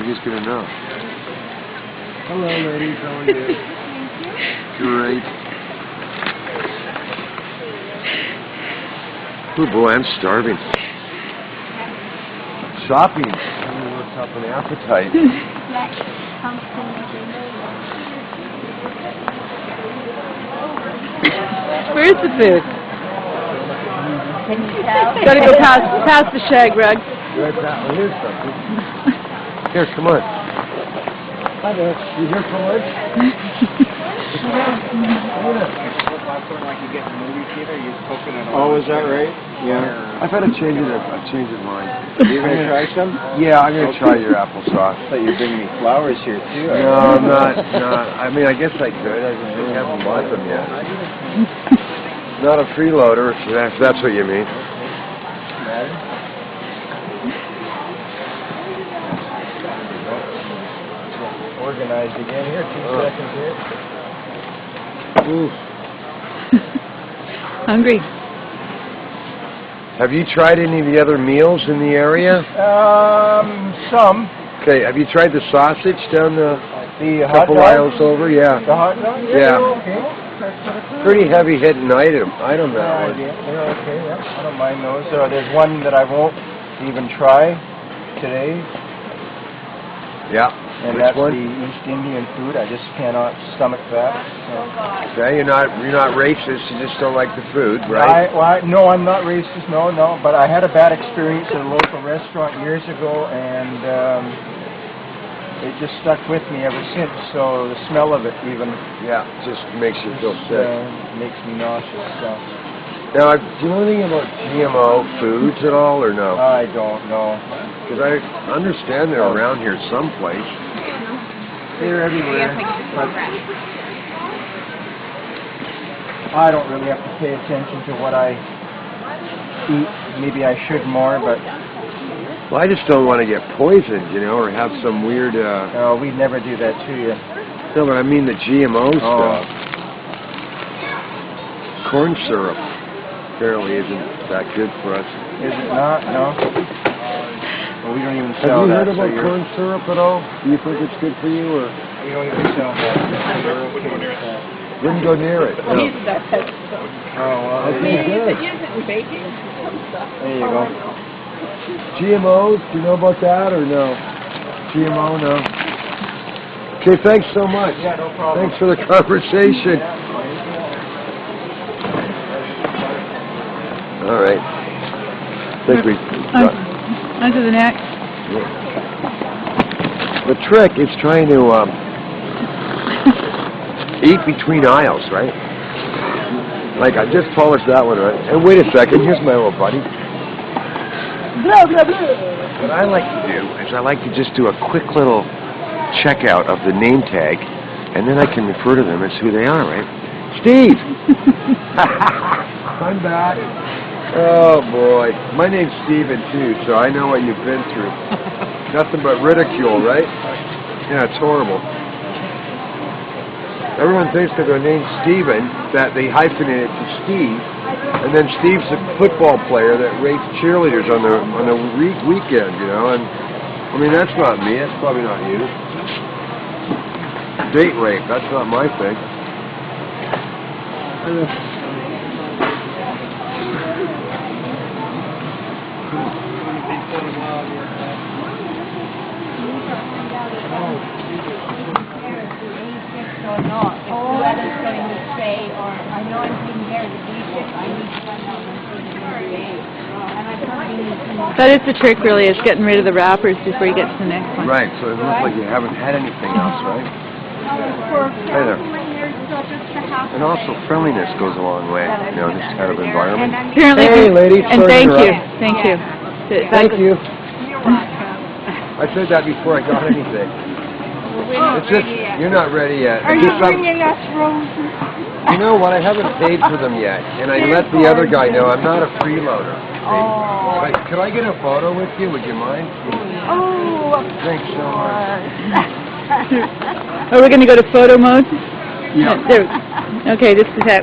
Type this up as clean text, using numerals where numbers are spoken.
He's going to know. Hello, ladies. How are you? Great. Oh, boy, I'm starving. Shopping. Really works up an appetite. Where's the food? Can you tell? Gotta go past the shag rug. Here's something. Here, come on. Hi there. You here for lunch? Oh, is that right? Yeah. I've had a change of mind. You gonna try some? Yeah, I'm gonna try your applesauce. I thought you were bringing me flowers here too. No, I'm not. I mean, I guess I could. I just haven't bought them yet. Not a freeloader, if that's what you mean. Organized again here. 2 seconds here. Ooh. Hungry. Have you tried any of the other meals in the area? Some. Okay, have you tried the sausage down the hot couple dog? aisles over? Yeah. The hot dog? Yeah. Okay. Pretty heavy-hitting item that one. Yeah, they're okay. Yeah, I don't mind those. There's one that I won't even try today. Yeah. And Which that's one? the East Indian food. I just cannot stomach that. So. Okay, you're not racist. You just don't like the food, right? No, I'm not racist. No. But I had a bad experience at a local restaurant years ago, and it just stuck with me ever since. So the smell of it, even, just makes you feel sick. Makes me nauseous. So. Now, do you know anything about GMO foods at all, or no? I don't know. Because I understand they're around here someplace. They're everywhere. But I don't really have to pay attention to what I eat. Maybe I should more, but... Well, I just don't want to get poisoned, or have some weird... No, we'd never do that to you. No, but I mean the GMO stuff. Corn syrup apparently isn't that good for us. Is it not? No. Well, we don't even sell that. Have you heard about corn syrup at all? Do you think it's good for you, or? We don't even sell that. We're okay with that. Wouldn't go near it. No. Oh, well, I think Use it in baking. there you go. GMOs, do you know about that, or no? GMO, no. Okay, thanks so much. Yeah, no problem. Thanks for the conversation. All right. I think we... On to the next. The trick is trying to eat between aisles, right? Like, I just polished that one, right? And wait a second, here's my little buddy. Blah, blah, blah. What I like to do is I like to just do a quick little checkout of the name tag, and then I can refer to them as who they are, right? Steve! I'm back. Oh, boy. My name's Steven, too, so I know what you've been through. Nothing but ridicule, right? Yeah, it's horrible. Everyone thinks that their name's Steven, that they hyphenate it to Steve, and then Steve's a football player that rapes cheerleaders on the weekend, and I mean, that's not me. That's probably not you. Date rape, that's not my thing. Or not. If the weather's going to stay, or I know I'm being very delicious, I need to find out when it's going to stay. And I probably need to... That is the trick, really, is getting rid of the wrappers before you get to the next one. Right, so it looks like you haven't had anything else, right? Hey there. And also, friendliness goes a long way, this kind of environment. Apparently, hey, ladies, and thank you. Thank you. I said that before I got anything. It's just, you're not ready yet. Are you bringing us roses? You know what, I haven't paid for them yet, and I let the other guy know I'm not a freeloader. Oh. But could I get a photo with you? Would you mind? Oh, Thanks so much. Are we going to go to photo mode? Yeah. There. Okay, this is that.